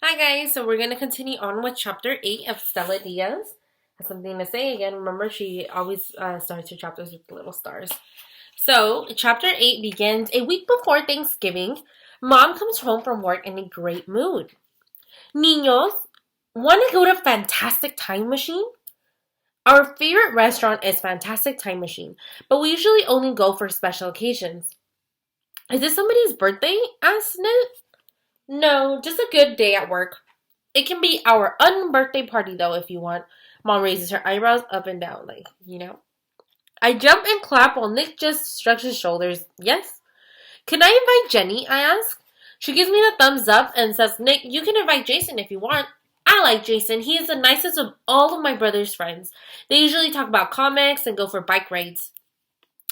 Hi guys, so we're going to continue on with chapter 8 of Stella Diaz. Has something to say again. Remember, she always starts her chapters with little stars. So, chapter 8 begins a week before Thanksgiving. Mom comes home from work in a great mood. Niños, want to go to Fantastic Time Machine? Our favorite restaurant is Fantastic Time Machine, but we usually only go for special occasions. Is this somebody's birthday? Asked Ned. No, just a good day at work. It can be our unbirthday party though if you want. Mom raises her eyebrows up and down, like. I jump and clap while Nick just shrugs his shoulders. Yes? Can I invite Jenny? I ask. She gives me the thumbs up and says, Nick, you can invite Jason if you want. I like Jason. He is the nicest of all of my brother's friends. They usually talk about comics and go for bike rides.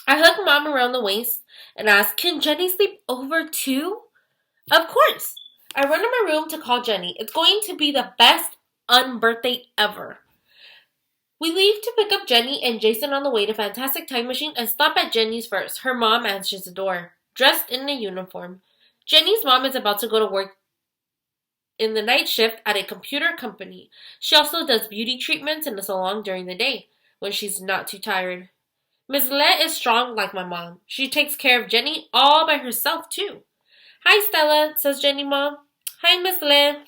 I hug Mom around the waist and ask, can Jenny sleep over too? Of course. I run to my room to call Jenny. It's going to be the best unbirthday ever. We leave to pick up Jenny and Jason on the way to Fantastic Time Machine and stop at Jenny's first. Her mom answers the door, dressed in a uniform. Jenny's mom is about to go to work in the night shift at a computer company. She also does beauty treatments in the salon during the day when she's not too tired. Miss Le is strong like my mom. She takes care of Jenny all by herself too. Hi Stella, says Jenny's mom. Hi Miss Le.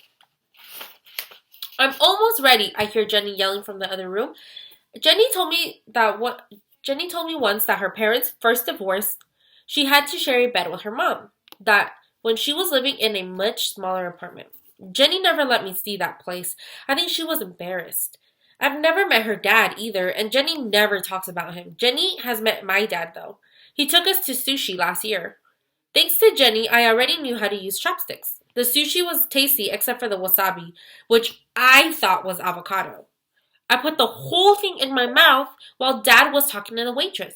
I'm almost ready, I hear Jenny yelling from the other room. Jenny told me once that her parents first divorced, she had to share a bed with her mom. That when she was living in a much smaller apartment. Jenny never let me see that place. I think she was embarrassed. I've never met her dad either, and Jenny never talks about him. Jenny has met my dad though. He took us to sushi last year. Thanks to Jenny, I already knew how to use chopsticks. The sushi was tasty except for the wasabi, which I thought was avocado. I put the whole thing in my mouth while Dad was talking to the waitress.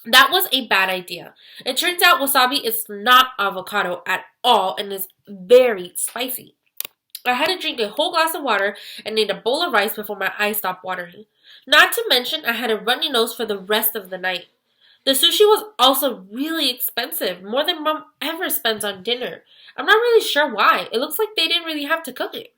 That was a bad idea. It turns out wasabi is not avocado at all and is very spicy. I had to drink a whole glass of water and ate a bowl of rice before my eyes stopped watering. Not to mention, I had a runny nose for the rest of the night. The sushi was also really expensive, more than Mom ever spends on dinner. I'm not really sure why. It looks like they didn't really have to cook it.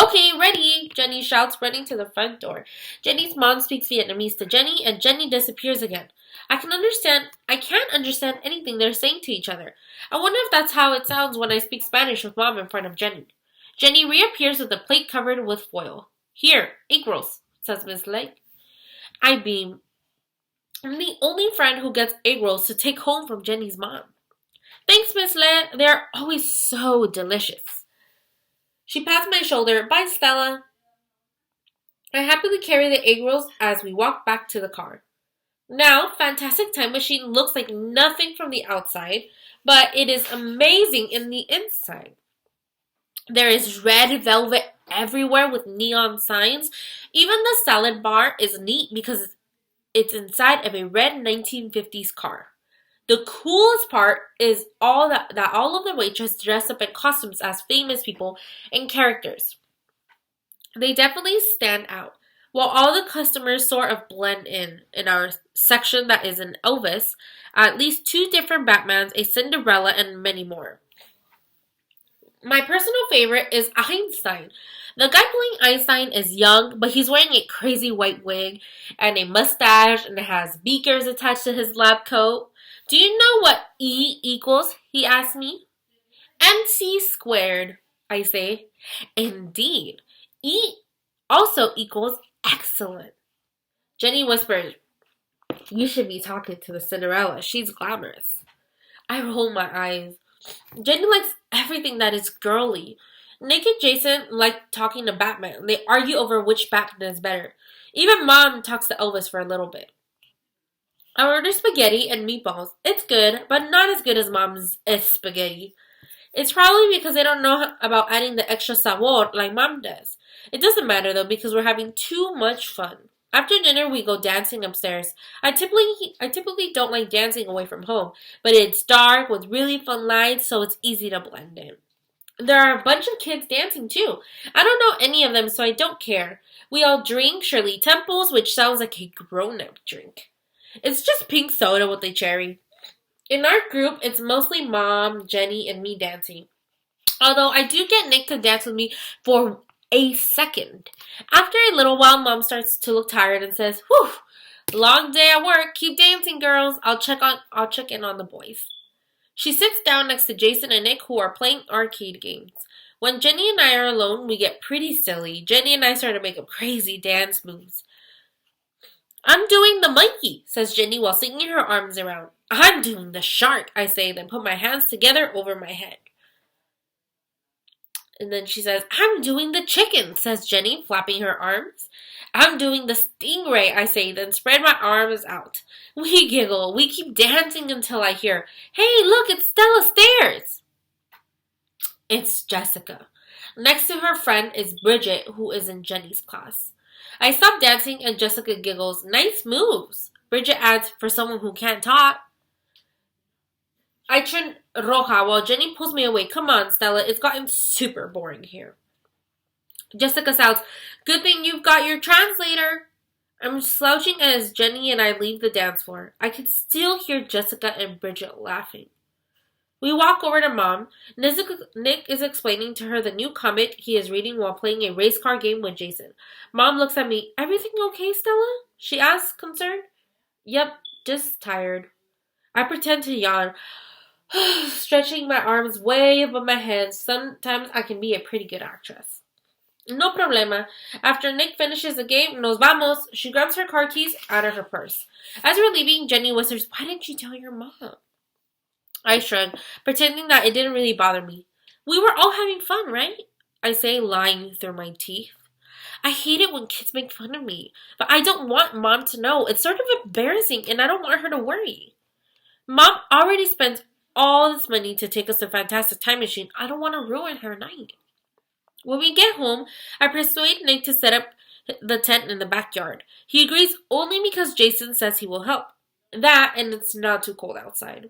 Okay, ready, Jenny shouts, running to the front door. Jenny's mom speaks Vietnamese to Jenny, and Jenny disappears again. I can't understand anything they're saying to each other. I wonder if that's how it sounds when I speak Spanish with Mom in front of Jenny. Jenny reappears with a plate covered with foil. Here, egg rolls, says Miss Lake. I beam. I'm the only friend who gets egg rolls to take home from Jenny's mom. Thanks, Miss Le. They're always so delicious. She pats my shoulder. Bye, Stella. I happily carry the egg rolls as we walk back to the car. Now, Fantastic Time Machine looks like nothing from the outside, but it is amazing in the inside. There is red velvet everywhere with neon signs. Even the salad bar is neat because it's inside of a red 1950s car. The coolest part is that all of the waitresses dress up in costumes as famous people and characters. They definitely stand out, while all the customers sort of blend in. In our section that is an Elvis, at least 2 different Batmans, a Cinderella, and many more. My personal favorite is Einstein. The guy playing Einstein is young, but he's wearing a crazy white wig and a mustache and has beakers attached to his lab coat. Do you know what E equals? He asks me. MC squared, I say. Indeed. E also equals excellent. Jenny whispers, you should be talking to the Cinderella. She's glamorous. I roll my eyes. Jenny likes everything that is girly. Nick and Jason like talking to Batman. They argue over which Batman is better. Even Mom talks to Elvis for a little bit. I order spaghetti and meatballs. It's good, but not as good as Mom's spaghetti. It's probably because they don't know about adding the extra sabor like Mom does. It doesn't matter though because we're having too much fun. After dinner, we go dancing upstairs. I typically don't like dancing away from home, but it's dark with really fun lights, so it's easy to blend in. There are a bunch of kids dancing too. I don't know any of them, so I don't care. We all drink Shirley Temples, which sounds like a grown-up drink. It's just pink soda with a cherry. In our group, it's mostly Mom, Jenny, and me dancing. Although I do get Nick to dance with me for a second. After a little while, Mom starts to look tired and says, "Whew, long day at work. Keep dancing, girls. I'll check in on the boys." She sits down next to Jason and Nick, who are playing arcade games. When Jenny and I are alone, we get pretty silly. Jenny and I start to make up crazy dance moves. "I'm doing the monkey," says Jenny while swinging her arms around. "I'm doing the shark," I say, then put my hands together over my head. And then she says, "I'm doing the chicken," says Jenny, flapping her arms. "I'm doing the stingray," I say, then spread my arms out. We giggle. We keep dancing until I hear, "Hey, look, it's Stella Stairs." It's Jessica. Next to her friend is Bridget, who is in Jenny's class. I stop dancing and Jessica giggles, "Nice moves." Bridget adds, "For someone who can't talk." I turn roja while Jenny pulls me away. "Come on, Stella, it's gotten super boring here." Jessica shouts, "Good thing you've got your translator." I'm slouching as Jenny and I leave the dance floor. I can still hear Jessica and Bridget laughing. We walk over to Mom. Nick is explaining to her the new comic he is reading while playing a race car game with Jason. Mom looks at me. "Everything okay, Stella?" she asks, concerned. "Yep, just tired." I pretend to yawn, stretching my arms way above my head. Sometimes I can be a pretty good actress. No problema. After Nick finishes the game, nos vamos. She grabs her car keys out of her purse. As we're leaving, Jenny whispers, "Why didn't you tell your mom?" I shrug, pretending that it didn't really bother me. "We were all having fun, right?" I say, lying through my teeth. I hate it when kids make fun of me, but I don't want Mom to know. It's sort of embarrassing, and I don't want her to worry. Mom already spends all this money to take us to Fantastic Time Machine. I don't want to ruin her night. When we get home, I persuade Nick to set up the tent in the backyard. He agrees only because Jason says he will help. That, and it's not too cold outside.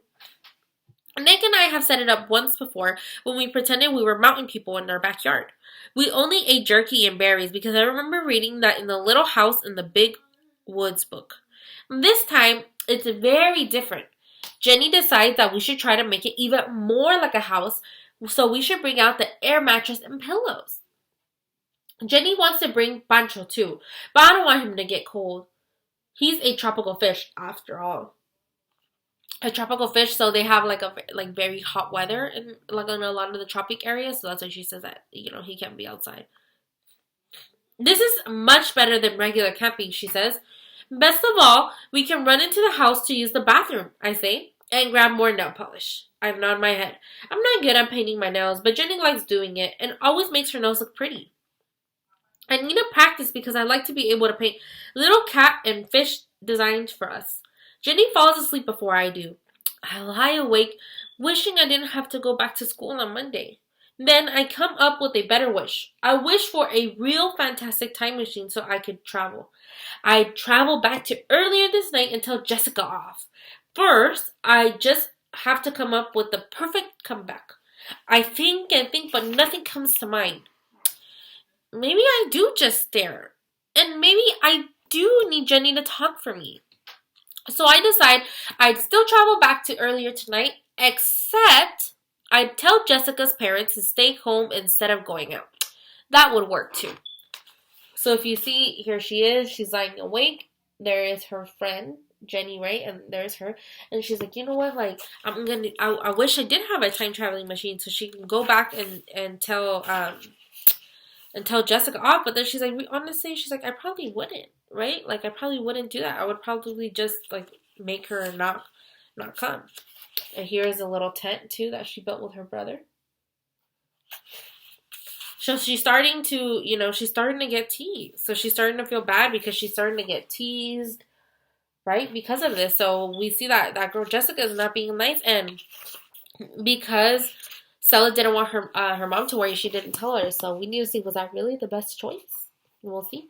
Nick and I have set it up once before when we pretended we were mountain people in our backyard. We only ate jerky and berries because I remember reading that in the Little House in the Big Woods book. This time, it's very different. Jenny decides that we should try to make it even more like a house, so we should bring out the air mattress and pillows. Jenny wants to bring Pancho too, but I don't want him to get cold. He's a tropical fish, after all. A tropical fish, so they have like very hot weather in like in a lot of the tropic areas. So that's why she says that he can't be outside. "This is much better than regular camping," she says. "Best of all, we can run into the house to use the bathroom," I say, and grab more nail polish. I nod my head. I'm not good at painting my nails, but Jenny likes doing it and always makes her nails look pretty. I need to practice because I like to be able to paint little cat and fish designs for us. Jenny falls asleep before I do. I lie awake, wishing I didn't have to go back to school on Monday. Then I come up with a better wish. I wish for a real fantastic time machine so I could travel. I travel back to earlier this night and tell Jessica off. First, I just have to come up with the perfect comeback. I think and think, but nothing comes to mind. Maybe I do just stare. And maybe I do need Jenny to talk for me. So I decide I'd still travel back to earlier tonight, except I'd tell Jessica's parents to stay home instead of going out. That would work too. So if you see, here she is. She's lying awake. There is her friend, Jenny, right? And there's her. And she's like, "You know what? Like, I wish I did have a time traveling machine so she can go back and tell Jessica off." But then she's like, honestly, she's like, "I probably wouldn't, right? Like, I probably wouldn't do that. I would probably just like make her not come." And here's a little tent too that she built with her brother. So she's starting to, she's starting to get teased. So she's starting to feel bad because she's starting to get teased, right? Because of this. So we see that girl Jessica is not being nice, and because Stella didn't want her mom to worry, she didn't tell her. So we need to see, was that really the best choice? We'll see.